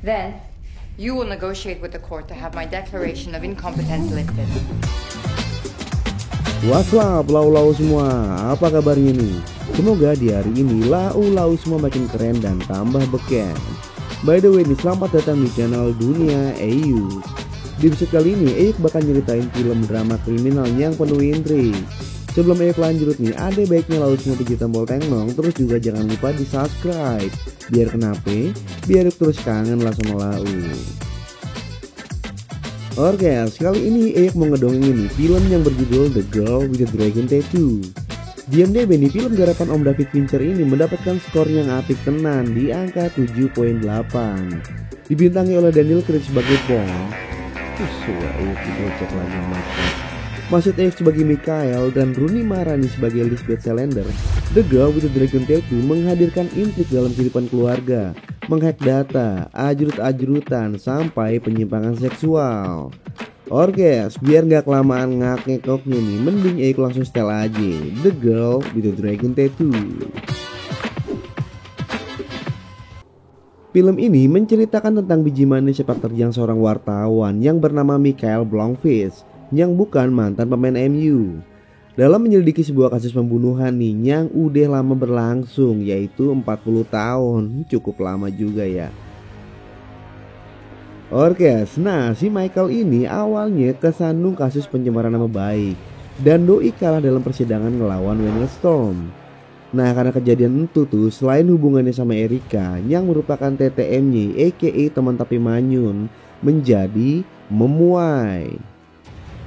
Then, you will negotiate with the court to have my declaration of incompetence lifted. What's up lau-lau semua, apa kabarnya nih? Semoga di hari ini lau-lau semua makin keren dan tambah beken. By the way nih, selamat datang di channel Dunia Eyuk. Di episode kali ini Eyuk bakal nyeritain film drama kriminal yang penuh intrik. Sebelum Eyuk lanjut nih, ada baiknya lau semua pencet tombol tengong. Terus juga jangan lupa di subscribe. Biar kenapa? Biar Eyuk terus kangen lah sama lau. Oke, sekali ini Eyuk mau ngedongeng ini film yang berjudul The Girl with the Dragon Tattoo. Di IMDb nih, film garapan Om David Fincher ini mendapatkan skor yang apik tenan di angka 7.8. Dibintangi oleh Daniel Craig sebagai Paul. Eyuk cek lagi Maksud Eyuk sebagai Mikhail dan Rooney Mara nih sebagai Lisbeth Salander. The Girl with the Dragon Tattoo menghadirkan intrik dalam kehidupan keluarga, menghack data, ajrut-ajrutan, sampai penyimpangan seksual. Orges, biar gak kelamaan ngak-ngekoknya nih, mending Eyuk langsung setel aja The Girl with the Dragon Tattoo. Film ini menceritakan tentang biji manis sepak terjang seorang wartawan yang bernama Michael Blomqvist, yang bukan mantan pemain MU. Dalam menyelidiki sebuah kasus pembunuhan nih yang udah lama berlangsung, yaitu 40 tahun, cukup lama juga ya. Orkes, nah si Michael ini awalnya kesandung kasus pencemaran nama baik dan doi kalah dalam persidangan ngelawan Wayne Storm. Nah karena kejadian itu tuh, selain hubungannya sama Erika yang merupakan TTM-nya aka teman tapi manyun, menjadi memuai.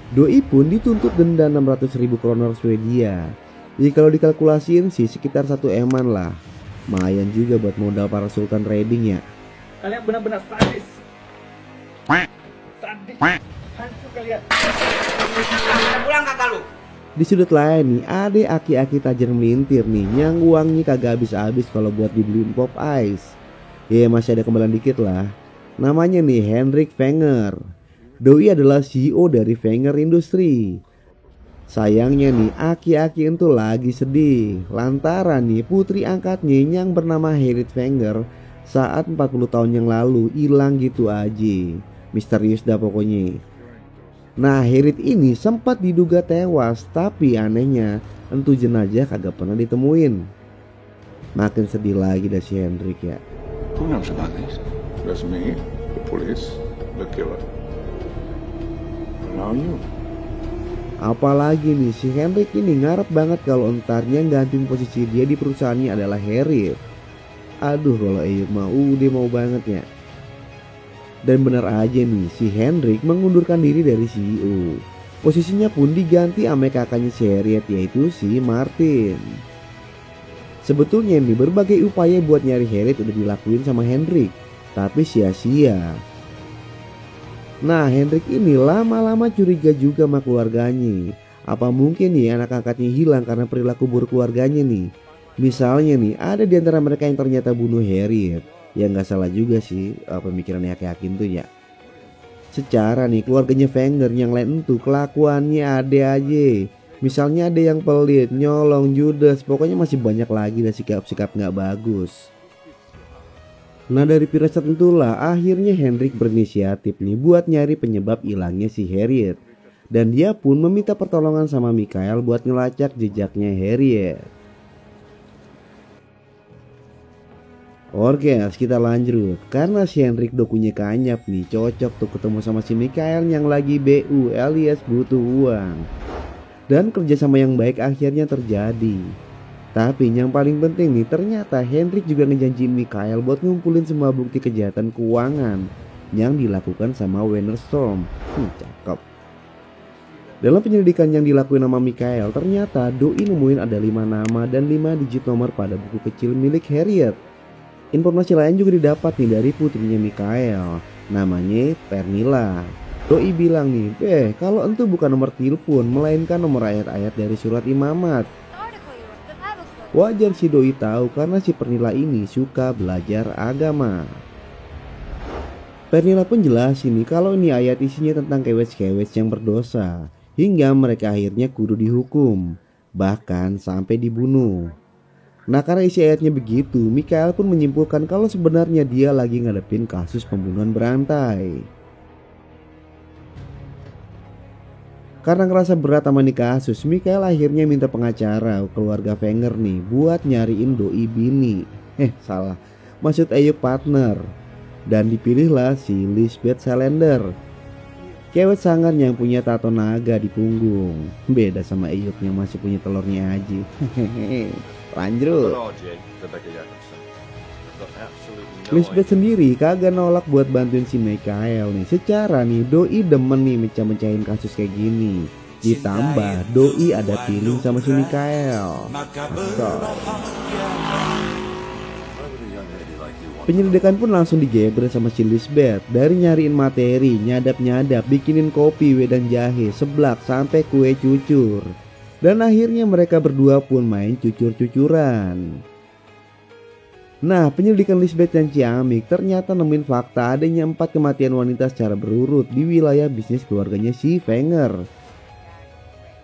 Doi pun dituntut denda 600.000 kroner Swedia. Jadi kalau dikalkulasiin sih sekitar 1 eman lah. Lumayan juga buat modal para sultan trading ya. Kalian benar-benar sadis. Sadis. Hancur kalian. Pulang kakak lu. Di sudut lain nih, ada aki-aki tajir melintir nih yang uangnya kagak habis-habis kalau buat dibeliin pop ice. Ya masih ada kembalian dikit lah. Namanya nih Henrik Wenger. Doi adalah CEO dari Wenger Industri. Sayangnya nih, aki-aki itu lagi sedih lantaran nih putri angkatnya yang bernama Harriet Wenger saat 40 tahun yang lalu hilang gitu aja. Misterius dah pokoknya. Nah Harriet ini sempat diduga tewas, tapi anehnya entu jenazah kagak pernah ditemuin. Makin sedih lagi dah si Henrik ya. Who knows about this? That's me, the police, the killer. Now you. Apalagi nih si Henrik ini ngarep banget kalau entarnya gantiin posisi dia di perusahaannya adalah Harriet. Aduh kalau Eyuk mah udah mau banget ya. Dan benar aja nih si Henrik mengundurkan diri dari CEO. Posisinya pun diganti sama kakaknya si Harriet, yaitu si Martin. Sebetulnya nih berbagai upaya buat nyari Harriet udah dilakuin sama Henrik, tapi sia-sia. Nah Henrik ini lama-lama curiga juga sama keluarganya. Apa mungkin nih anak angkatnya hilang karena perilaku buruk keluarganya nih. Misalnya nih ada di antara mereka yang ternyata bunuh Harriet. Ya gak salah juga sih pemikiran yakin tuh ya. Secara nih keluarganya Wenger yang lain tuh kelakuannya ada aja. Misalnya ada yang pelit, nyolong, judes, pokoknya masih banyak lagi dan sikap-sikap gak bagus. Nah dari firasat itulah akhirnya Henrik berinisiatif nih buat nyari penyebab hilangnya si Harriet. Dan dia pun meminta pertolongan sama Mikhail buat ngelacak jejaknya Harriet. Oke, kita lanjut. Karena si Henrik dokunya kanyap nih, cocok tuh ketemu sama si Mikhail yang lagi BU alias butuh uang. Dan kerjasama yang baik akhirnya terjadi. Tapi yang paling penting nih, ternyata Henrik juga ngejanjiin Mikhail buat ngumpulin semua bukti kejahatan keuangan yang dilakukan sama Wayne Storm. Cakep. Dalam penyelidikan yang dilakuin sama Mikhail, ternyata doi nemuin ada 5 nama dan 5 digit nomor pada buku kecil milik Harriet. Informasi lain juga didapat nih dari putrinya Mikhail, namanya Pernilla. Doi bilang nih, kalau itu bukan nomor telepon melainkan nomor ayat-ayat dari surat imamat. Wajar si doi tahu karena si Pernilla ini suka belajar agama. Pernilla pun jelasin nih kalau ini ayat isinya tentang kewes-kewes yang berdosa hingga mereka akhirnya kudu dihukum, bahkan sampai dibunuh. Nah karena isi ayatnya begitu, Michael pun menyimpulkan kalau sebenarnya dia lagi ngadepin kasus pembunuhan berantai. Karena ngerasa berat sama nih kasus, Michael akhirnya minta pengacara keluarga Wenger nih buat nyariin doi bini. Salah, maksud Eyuk partner. Dan dipilihlah si Lisbeth Salander, cewek sangar yang punya tato naga di punggung. Beda sama Eyuk yang masih punya telurnya aja. Lanjut. Lisbeth sendiri kagak nolak buat bantuin si Michael nih. Secara nih doi demen nih mecah-mecahin kasus kayak gini. Ditambah doi ada feeling sama si Michael. Penyelidikan pun langsung digebret sama si Lisbeth. Dari nyariin materi, nyadap-nyadap, bikinin kopi, wedang jahe, seblak, sampai kue cucur. Dan akhirnya mereka berdua pun main cucur-cucuran. Nah, penyelidikan Lisbeth dan Ciamik ternyata nemuin fakta adanya 4 kematian wanita secara berurut di wilayah bisnis keluarganya si Wenger.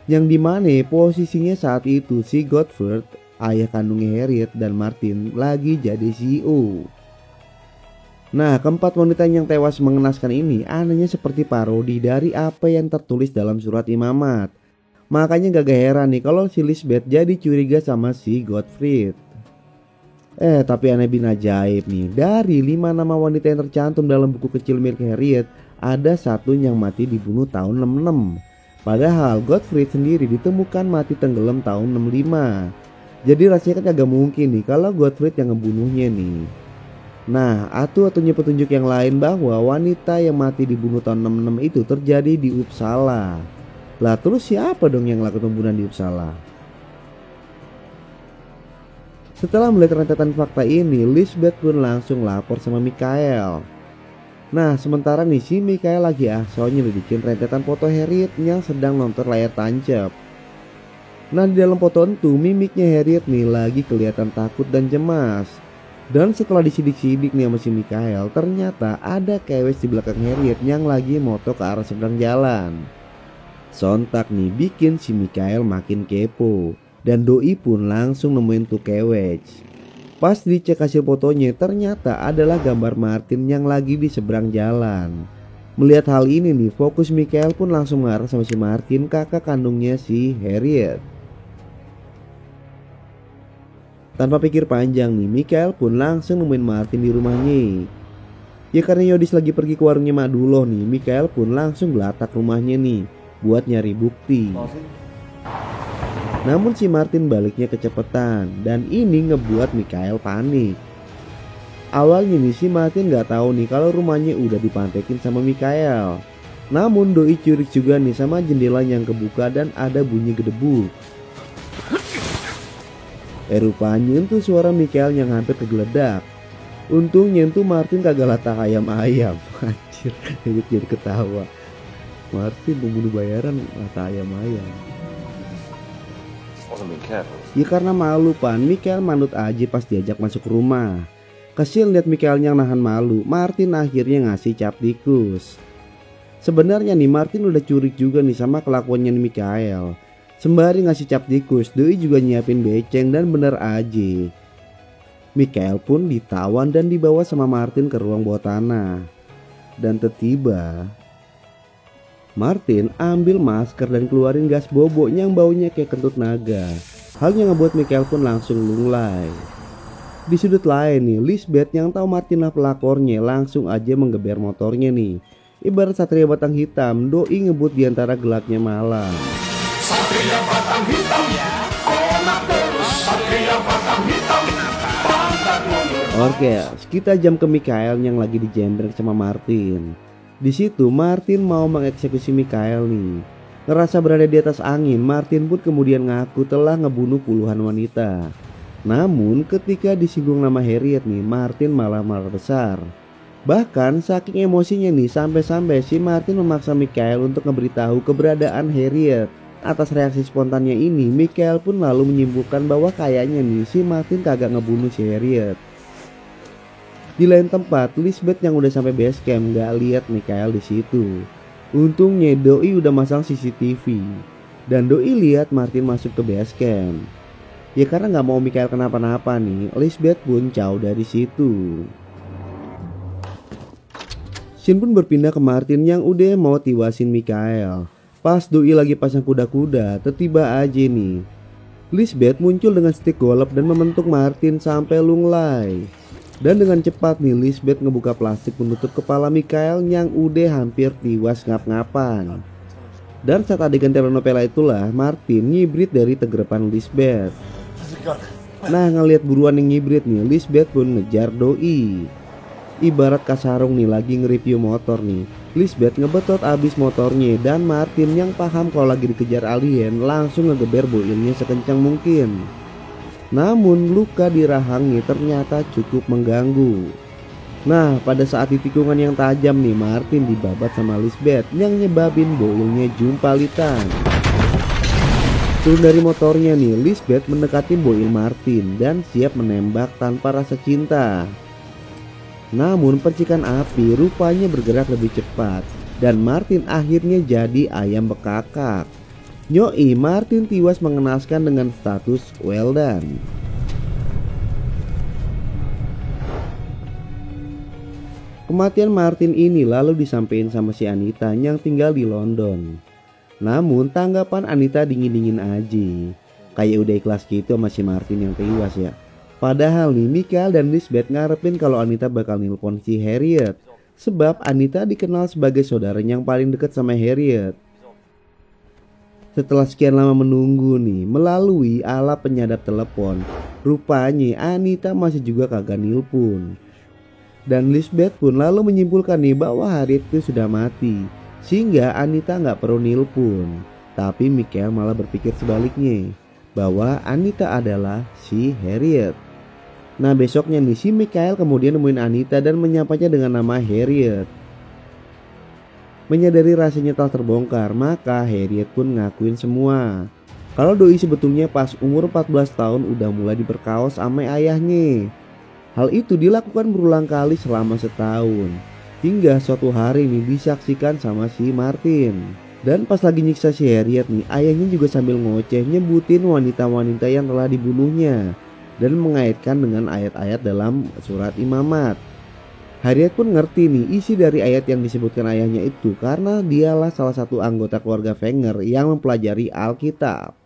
Yang dimana posisinya saat itu si Godfrey, ayah kandungnya Harriet dan Martin, lagi jadi CEO. Nah, keempat wanita yang tewas mengenaskan ini anehnya seperti parodi dari apa yang tertulis dalam surat imamat. Makanya gak heran nih kalau si Lisbeth jadi curiga sama si Godfrey. Tapi aneh bin ajaib nih, dari 5 nama wanita yang tercantum dalam buku kecil milik Harriet, ada satu yang mati dibunuh tahun 66. Padahal Godfrey sendiri ditemukan mati tenggelam tahun 65. Jadi rasanya kan agak mungkin nih kalau Godfrey yang ngebunuhnya nih. Nah, atunya petunjuk yang lain bahwa wanita yang mati dibunuh tahun 66 itu terjadi di Uppsala. Lah terus siapa dong yang melakukan pembunuhan di Uppsala? Setelah melihat rentetan fakta ini, Lisbeth pun langsung lapor sama Michael. Nah, sementara nih si Michael lagi nyelidikin rentetan foto Harriet yang sedang nonton layar tancap. Nah, di dalam foto itu mimiknya Harriet nih lagi kelihatan takut dan cemas. Dan setelah disidik-sidik nih sama si Michael, ternyata ada kewes di belakang Harriet yang lagi moto ke arah seberang jalan. Sontak nih bikin si Michael makin kepo. Dan doi pun langsung nemuin tuh kewes. Pas dicek hasil fotonya, ternyata adalah gambar Martin yang lagi di seberang jalan. Melihat hal ini nih, fokus Michael pun langsung marah sama si Martin, kakak kandungnya si Harriet. Tanpa pikir panjang nih, Michael pun langsung nemuin Martin di rumahnya. Ya karena Yodis lagi pergi ke warungnya Mak Duloh nih, Michael pun langsung gelatak rumahnya nih buat nyari bukti. Namun si Martin baliknya kecepatan dan ini ngebuat Michael panik. Awalnya nih si Martin gak tahu nih kalau rumahnya udah dipantekin sama Michael. Namun doi curiga juga nih sama jendela yang kebuka dan ada bunyi gedebuk. Rupanya itu suara Michael yang hampir kegeledak. Untungnya itu Martin kagak latah ayam-ayam. Anjir, jadi ketawa. Martin pembunuh bayaran latah ayam-ayam. Ya karena malu pan, Michael manut aja pas diajak masuk rumah. Kesel lihat Michael yang nahan malu, Martin akhirnya ngasih cap tikus. Sebenarnya nih Martin udah curiga juga nih sama kelakuannya nih Michael. Sembari ngasih cap tikus, doi juga nyiapin beceng dan bener aja. Michael pun ditawan dan dibawa sama Martin ke ruang bawah tanah. Dan tiba-tiba Martin ambil masker dan keluarin gas bobo yang baunya kayak kentut naga. Hal yang ngebuat Michael pun langsung lunglai. Di sudut lain nih, Lisbeth yang tahu Martin lah pelakornya langsung aja menggeber motornya nih. Ibarat satria batang hitam, doi ngebut di antara gelapnya malam. Satria batang hitam, konak terus satria batang hitam. Oke, kita jam ke Michael yang lagi dijembreng sama Martin. Di situ Martin mau mengeksekusi Michael nih. Ngerasa berada di atas angin, Martin pun kemudian ngaku telah ngebunuh puluhan wanita. Namun ketika disinggung nama Harriet nih, Martin malah marah besar. Bahkan saking emosinya nih, sampai-sampai si Martin memaksa Michael untuk ngeberitahu keberadaan Harriet. Atas reaksi spontannya ini, Michael pun lalu menyimpulkan bahwa kayaknya nih si Martin kagak ngebunuh si Harriet. Di lain tempat, Lisbeth yang udah sampai base camp gak lihat Michael di situ. Untungnya doi udah masang CCTV dan doi lihat Martin masuk ke base camp. Ya karena nggak mau Michael kenapa-napa nih, Lisbeth pun jauh dari situ. Shin pun berpindah ke Martin yang udah mau tiwasin Michael. Pas Doi lagi pasang kuda-kuda, tiba aja nih Lisbeth muncul dengan stick golf dan membentuk Martin sampai lunglai. Dan dengan cepat nih Lisbeth ngebuka plastik penutup kepala Michael yang udah hampir tiwas ngap-ngapan. Dan saat adegan telenovela itulah Martin ngibrit dari tegrepan Lisbeth. Nah ngelihat buruan yang ngibrit nih, Lisbeth pun ngejar Doi. Ibarat kasarung nih lagi nge-review motor nih, Lisbeth ngebetot abis motornya dan Martin yang paham kalau lagi dikejar alien langsung ngegeber boilnya sekencang mungkin. Namun luka di rahangnya ternyata cukup mengganggu. Nah pada saat di tikungan yang tajam nih, Martin dibabat sama Lisbeth yang nyebabin boilnya jumpalitan. Turun dari motornya nih, Lisbeth mendekati boil Martin dan siap menembak tanpa rasa cinta. Namun percikan api rupanya bergerak lebih cepat dan Martin akhirnya jadi ayam bekakak. Nyoi, Martin tiwas mengenaskan dengan status well done. Kematian Martin ini lalu disampaikan sama si Anita yang tinggal di London. Namun tanggapan Anita dingin-dingin aja. Kayak udah ikhlas gitu sama si Martin yang tiwas ya. Padahal nih Michael dan Lisbeth ngarepin kalau Anita bakal nelpon si Harriet. Sebab Anita dikenal sebagai saudaranya yang paling dekat sama Harriet. Setelah sekian lama menunggu nih, melalui alat penyadap telepon, rupanya Anita masih juga kagak nelpon. Dan Lisbeth pun lalu menyimpulkan nih bahwa Harriet itu sudah mati, sehingga Anita nggak perlu nelpon. Tapi Michael malah berpikir sebaliknya, bahwa Anita adalah si Harriet. Nah besoknya nih si Michael kemudian nemuin Anita dan menyapanya dengan nama Harriet. Menyadari rasanya telah terbongkar, maka Harriet pun ngakuin semua kalau Doi sebetulnya pas umur 14 tahun udah mulai diperkaos sama ayahnya. Hal itu dilakukan berulang kali selama setahun, hingga suatu hari nih disaksikan sama si Martin. Dan pas lagi nyiksa si Harriet nih, ayahnya juga sambil ngoceh nyebutin wanita-wanita yang telah dibunuhnya dan mengaitkan dengan ayat-ayat dalam surat Imamat. Harriet pun ngerti nih isi dari ayat yang disebutkan ayahnya itu karena dialah salah satu anggota keluarga Wenger yang mempelajari Alkitab.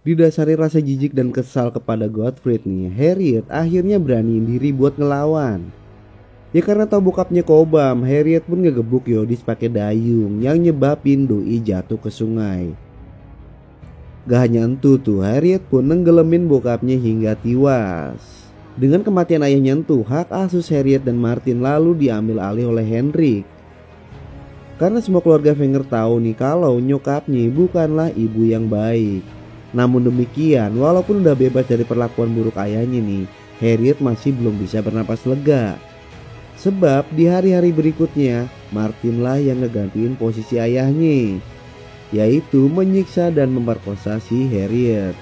Didasari rasa jijik dan kesal kepada Gottfried nih, Harriet akhirnya beraniin diri buat ngelawan. Ya karena tahu bokapnya kobam, Harriet pun ngegebuk Yodis pakai dayung yang nyebabin Doi jatuh ke sungai. Gak hanya itu tuh, Harriet pun nenggelemin bokapnya hingga tiwas. Dengan kematian ayahnya itu, hak asuh Harriet dan Martin lalu diambil alih oleh Henrik. Karena semua keluarga Wenger tahu nih kalau nyokapnya bukanlah ibu yang baik. Namun demikian, walaupun udah bebas dari perlakuan buruk ayahnya nih, Harriet masih belum bisa bernapas lega. Sebab di hari-hari berikutnya, Martin lah yang ngegantiin posisi ayahnya, yaitu menyiksa dan memperkosa si Harriet.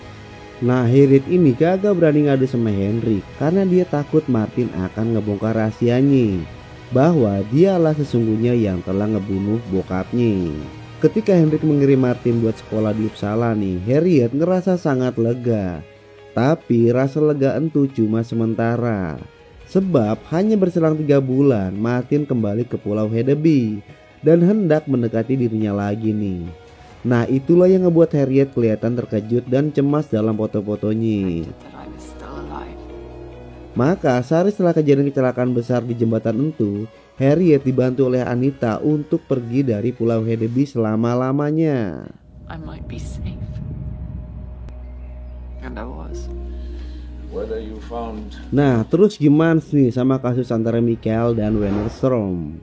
Nah Harriet ini kagak berani ngadu sama Henrik karena dia takut Martin akan ngebongkar rahasianya, bahwa dialah sesungguhnya yang telah ngebunuh bokapnya. Ketika Henrik mengirim Martin buat sekolah di Uppsala nih, Harriet ngerasa sangat lega. Tapi rasa lega itu cuma sementara. Sebab hanya berselang 3 bulan Martin kembali ke Pulau Hedeby dan hendak mendekati dirinya lagi nih. Nah itulah yang ngebuat Harriet kelihatan terkejut dan cemas dalam foto-fotonya. Maka sehari setelah kejadian kecelakaan besar di jembatan itu, Harriet dibantu oleh Anita untuk pergi dari Pulau Hedeby selama-lamanya. Nah terus gimana nih sama kasus antara Michael dan Wennerstrom?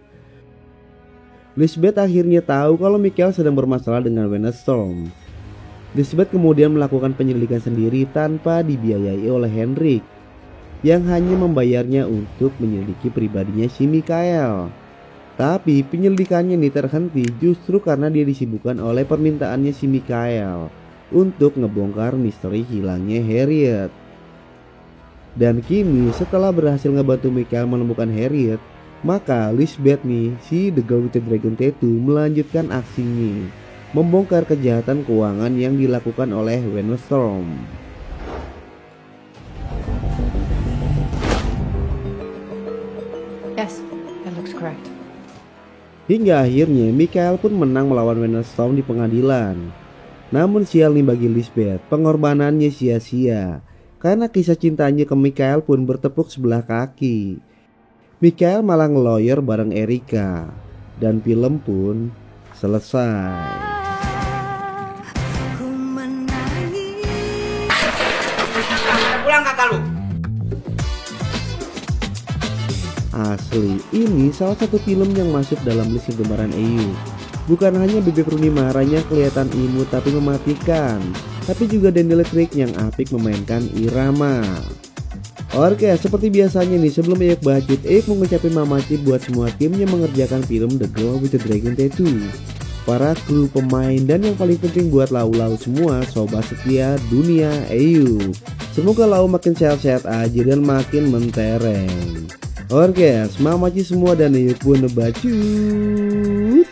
Lisbeth akhirnya tahu kalau Michael sedang bermasalah dengan Wennerstrom. Lisbeth kemudian melakukan penyelidikan sendiri tanpa dibiayai oleh Henrik, yang hanya membayarnya untuk menyelidiki pribadinya si Michael. Tapi penyelidikannya ini terhenti justru karena dia disibukkan oleh permintaannya si Michael untuk ngebongkar misteri hilangnya Harriet. Dan kini setelah berhasil ngebantu Michael menemukan Harriet, maka Lisbeth nih, si The Girl with the Dragon Tattoo melanjutkan aksinya, membongkar kejahatan keuangan yang dilakukan oleh Wennerstrom. Hingga akhirnya Michael pun menang melawan Wennerstone di pengadilan. Namun sial nih bagi Lisbeth, pengorbanannya sia-sia karena kisah cintanya ke Michael pun bertepuk sebelah kaki. Michael malah ngeloyor bareng Erika dan film pun selesai. Pulang kakak lu. Asli, ini salah satu film yang masuk dalam list kegemaran Ayu. Bukan hanya Bebek Rooney marahnya kelihatan imut tapi mematikan, tapi juga Daniel Craig yang apik memainkan irama. Oke, seperti biasanya nih, sebelum Eyuk bacot, Eyuk mau ngucapin mamaci buat semua tim yang mengerjakan film The Girl with the Dragon Tattoo, para kru, pemain, dan yang paling penting buat lau-lau semua sobat setia dunia Eyuk. Semoga lau makin sehat-sehat aja dan makin mentereng. Oke, mamaci semua dan Eyuk pun ngebacut.